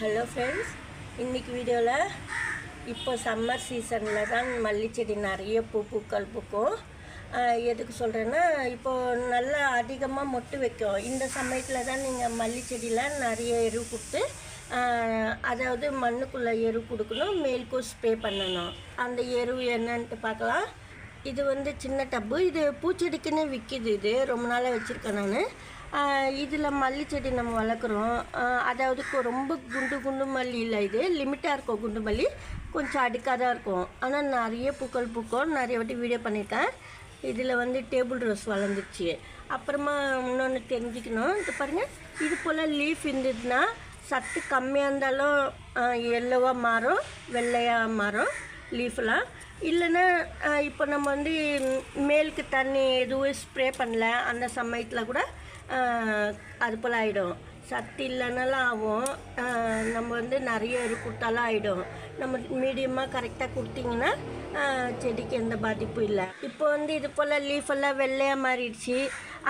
Hello friends, இன்றைக்கி வீடியோவில் இப்போ சம்மர் சீசனில் தான் மல்லி செடி நிறைய பூக்கள் பூக்கும். எதுக்கு சொல்கிறேன்னா, இப்போது நல்லா அதிகமாக மொட்டு வைக்கும். இந்த சமயத்தில் தான் நீங்கள் மல்லி செடியில் நிறைய எரு கொடுத்து, அதாவது மண்ணுக்குள்ளே எரு கொடுக்கணும், மேல்க்கும் ஸ்ப்ரே பண்ணணும். அந்த எரு என்னன்ட்டு பார்க்கலாம். இது வந்து சின்ன டப்பு, இது பூச்செடிக்குன்னு விற்கிது. இது ரொம்ப நாளாக வச்சுருக்கேன் நான். இதில் மல்லி செடி நம்ம வளர்க்குறோம். அதாவது ரொம்ப குண்டு மல்லி இல்லை, இது லிமிட்டாக இருக்கும். குண்டு மல்லி கொஞ்சம் அடுக்காக தான் இருக்கும், ஆனால் நிறைய பூக்கள் பூக்கும். நிறைய வாட்டி வீடியோ பண்ணியிருக்கேன். இதில் வந்து டேபிள் ரோஸ் வளர்ந்துச்சு. அப்புறமா இன்னொன்று தெரிஞ்சுக்கணும், இது பாருங்கள், இது போல் லீஃப் இருந்ததுன்னா சத்து கம்மியாக இருந்தாலும் எல்லோவாக மாறும், வெள்ளையாக மாறும் லீஃப்லாம். இல்லைன்னா இப்போ நம்ம வந்து மேலுக்கு தண்ணி எதுவும் ஸ்ப்ரே பண்ணல, அந்த சமயத்தில் கூட அது போல் ஆகிடும். சத்து இல்லைனாலும் ஆகும். நம்ம வந்து நிறைய கொடுத்தாலும் ஆகிடும். நம்ம மீடியமாக கரெக்டாக கொடுத்திங்கன்னா செடிக்கு எந்த பாதிப்பும் இல்லை. இப்போ வந்து இது போல் லீஃபெல்லாம் வெள்ளையாக மாறிடுச்சு.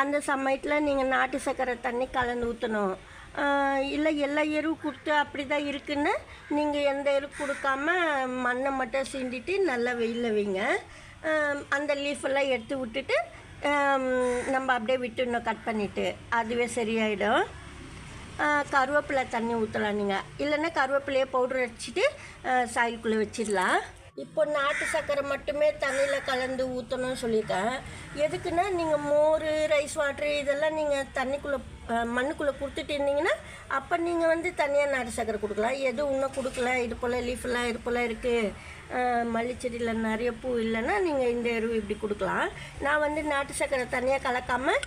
அந்த சமயத்தில் நீங்கள் நாட்டு சர்க்கரை தண்ணி கலந்து ஊற்றணும். இல்லை எல்லா எரு கொடுத்து அப்படி தான் இருக்குன்னு நீங்கள் எந்த எரு கொடுக்காம மண்ணை மட்டும் சீண்டிட்டு நல்லா வெயிலில் வைங்க. அந்த லீஃபெல்லாம் எடுத்து விட்டுட்டு நம்ம அப்படியே விட்டுடணும், கட் பண்ணிவிட்டு. அதுவே சரியாயிடும். கருவேப்பிலை தண்ணி ஊற்றலாம் நீங்கள், இல்லைன்னா கருவேப்பிலையை பவுடர் அடிச்சுட்டு சாயிலுக்குள்ளே வச்சிடலாம். இப்போ நாட்டு சர்க்கரை மட்டுமே தண்ணியில் கலந்து ஊற்றணும்னு சொல்லியிருக்கேன். எதுக்குன்னா, நீங்கள் மோர், ரைஸ் வாட்ரு இதெல்லாம் நீங்கள் தண்ணிக்குள்ளே மண்ணுக்குள்ளே கொடுத்துட்டு இருந்தீங்கன்னா அப்போ நீங்கள் வந்து தனியாக நாட்டு சர்க்கரை கொடுக்கலாம். எதுவும் இன்னும் கொடுக்கல, இது போல் லீஃபெல்லாம் இது போல் இருக்குது, மல்லிச்செடியில் நிறைய பூ இல்லைன்னா நீங்கள் இந்த எரு இப்படி கொடுக்கலாம். நான் வந்து நாட்டு சர்க்கரை தனியாக கலக்காமல்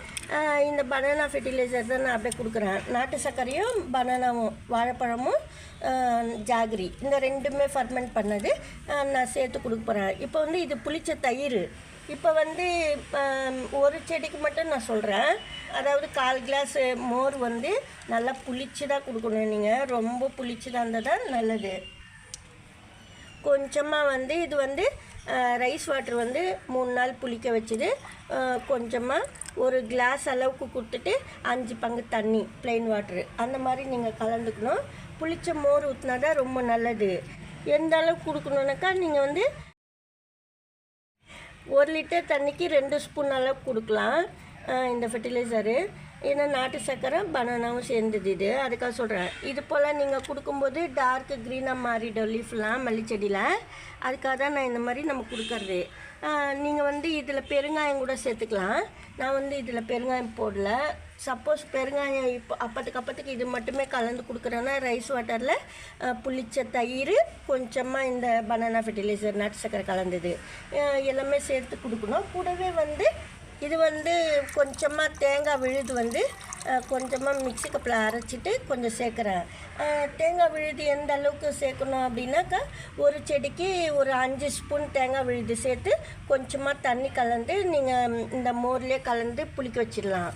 இந்த பனானா ஃபெர்டிலைசர் தான் நான் அப்படியே கொடுக்குறேன். நாட்டு சர்க்கரையும் பனானாவும், வாழைப்பழமும் ஜாகரி, இந்த ரெண்டுமே ஃபர்மெண்ட் பண்ணது நான் சேர்த்து கொடுக்க போகிறேன். இப்போ வந்து இது புளிச்ச தயிர். இப்போ வந்து ஒரு செடிக்கு மட்டும் நான் சொல்கிறேன். அதாவது 1/4 கிளாஸ் மோர் வந்து நல்லா புளிச்சு தான் கொடுக்கணும். நீங்கள் ரொம்ப புளிச்சுதான் இருந்தால் தான் நல்லது. கொஞ்சமாக வந்து இது வந்து ரைஸ் வாட்டர் வந்து 3 நாள் புளிக்க வச்சுது. கொஞ்சமாக ஒரு கிளாஸ் அளவுக்கு கொடுத்துட்டு 5 பங்கு தண்ணி, ப்ளெயின் வாட்ரு, அந்த மாதிரி நீங்கள் கலந்துக்கணும். புளிச்ச மோர் ஊற்றினா தான் ரொம்ப நல்லது. எந்த அளவுக்கு கொடுக்கணுன்னாக்கா, நீங்கள் வந்து 1 லிட்டர் தண்ணிக்கு 2 ஸ்பூன் அளவுக்கு கொடுக்கலாம் இந்த ஃபெர்டிலைசரு. ஏன்னா நாட்டு சர்க்கரை பனானாவும் சேர்ந்தது இது, அதுக்காக சொல்கிறேன். இது போல் நீங்கள் கொடுக்கும்போது டார்க்கு க்ரீனாக மாறிடும் லீஃப்லாம் மல்லிச்செடியில். அதுக்காக தான் நான் இந்த மாதிரி நம்ம கொடுக்கறது. நீங்கள் வந்து இதில் பெருங்காயம் கூட சேர்த்துக்கலாம். நான் வந்து இதில் பெருங்காயம் போடல. சப்போஸ் பெருங்காயம் இப்போ அப்பத்துக்கு இது மட்டுமே கலந்து கொடுக்குறேன்னா, ரைஸ் வாட்டரில் புளிச்ச தயிர், கொஞ்சமாக இந்த பனானா ஃபெர்டிலைசர் நாட்டு சர்க்கரை கலந்தது எல்லாமே சேர்த்து கொடுக்கணும். கூடவே வந்து இது வந்து கொஞ்சமாக தேங்காய் விழுது வந்து கொஞ்சமாக மிக்ஸி கப்பில் அரைச்சிட்டு கொஞ்சம் சேர்க்குறேன். தேங்காய் விழுது எந்த அளவுக்கு சேர்க்கணும் அப்படின்னாக்கா, ஒரு செடிக்கு ஒரு 5 ஸ்பூன் தேங்காய் விழுது சேர்த்து கொஞ்சமாக தண்ணி கலந்து நீங்கள் இந்த மோர்லேயே கலந்து புளிக்க வச்சிடலாம்.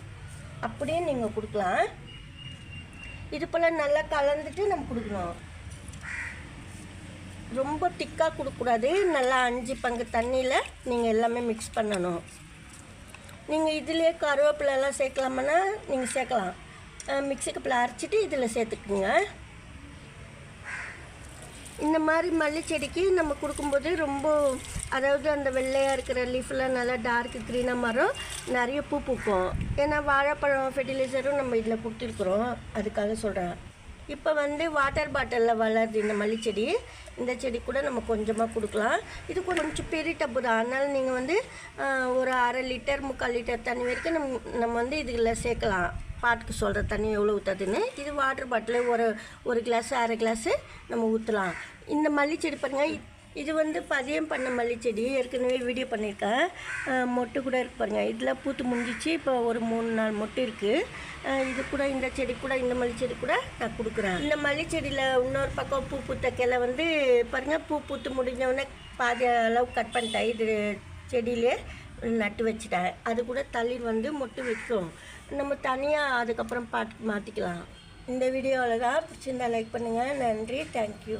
அப்படியே நீங்கள் கொடுக்கலாம். இது போல் நல்லா கலந்துட்டு நம்ம கொடுக்கணும். ரொம்ப திக்காக கொடுக்கக்கூடாது. நல்லா 5 பங்கு தண்ணியில் நீங்கள் எல்லாமே மிக்ஸ் பண்ணணும். நீங்கள் இதிலே கருவேப்பிலெல்லாம் சேர்க்கலாமன்னா நீங்கள் சேர்க்கலாம். மிக்ஸி கப்பில் அரைச்சிட்டு இதில் சேர்த்துக்குங்க. இந்த மாதிரி மல்லி செடிக்கு நம்ம கொடுக்கும்போது ரொம்ப, அதாவது அந்த வெள்ளையாக இருக்கிற லீஃபெல்லாம் நல்லா டார்க் க்ரீனாக மாறும், நிறைய பூ பூக்கும். ஏன்னா வாழைப்பழம் ஃபெர்டிலைசரும் நம்ம இதில் கொடுத்துருக்குறோம், அதுக்காக சொல்கிறேன். இப்போ வந்து வாட்டர் பாட்டிலில் வளருது இந்த மல்லிச்செடி. இந்த செடி கூட நம்ம கொஞ்சமாக கொடுக்கலாம். இது கொஞ்சம் பெரிய டப்பு தான், அதனால் நீங்கள் வந்து ஒரு 1/2 லிட்டர் 3/4 லிட்டர் தண்ணி வரைக்கும் நம்ம வந்து இதில் சேர்க்கலாம். பாட்டுக்கு சொல்கிற தண்ணி எவ்வளோ ஊற்றாதுன்னு. இது வாட்டர் பாட்டில் ஒரு கிளாஸு 1/2 கிளாஸு நம்ம ஊற்றலாம். இந்த மல்லிச்செடி பாருங்கள், இது வந்து பதியம் பண்ண மல்லிச்செடி, ஏற்கனவே வீடியோ பண்ணியிருக்கேன். மொட்டு கூட இருக்கு பாருங்கள். இதில் பூத்து முடிஞ்சிச்சு. இப்போ ஒரு 3-4 மொட்டு இருக்குது. இது கூட, இந்த செடி கூட, இந்த மல்லிச்செடி கூட நான் கொடுக்குறேன். இந்த மல்லிச்செடியில் இன்னொரு பக்கம் பூ பூத்த கிளை வந்து பாருங்கள், பூ பூத்து முடிஞ்சவொடனே பாதி அளவு கட் பண்ணிட்டேன். இது செடியிலே நட்டு வச்சுட்டேன். அது கூட தளிர் வந்து மொட்டு வைக்கும். நம்ம தனியாக அதுக்கப்புறம் பாட்டு மாற்றிக்கலாம். இந்த வீடியோவில் தான் பிடிச்சிருந்தா லைக் பண்ணுங்கள். நன்றி, தேங்க்யூ.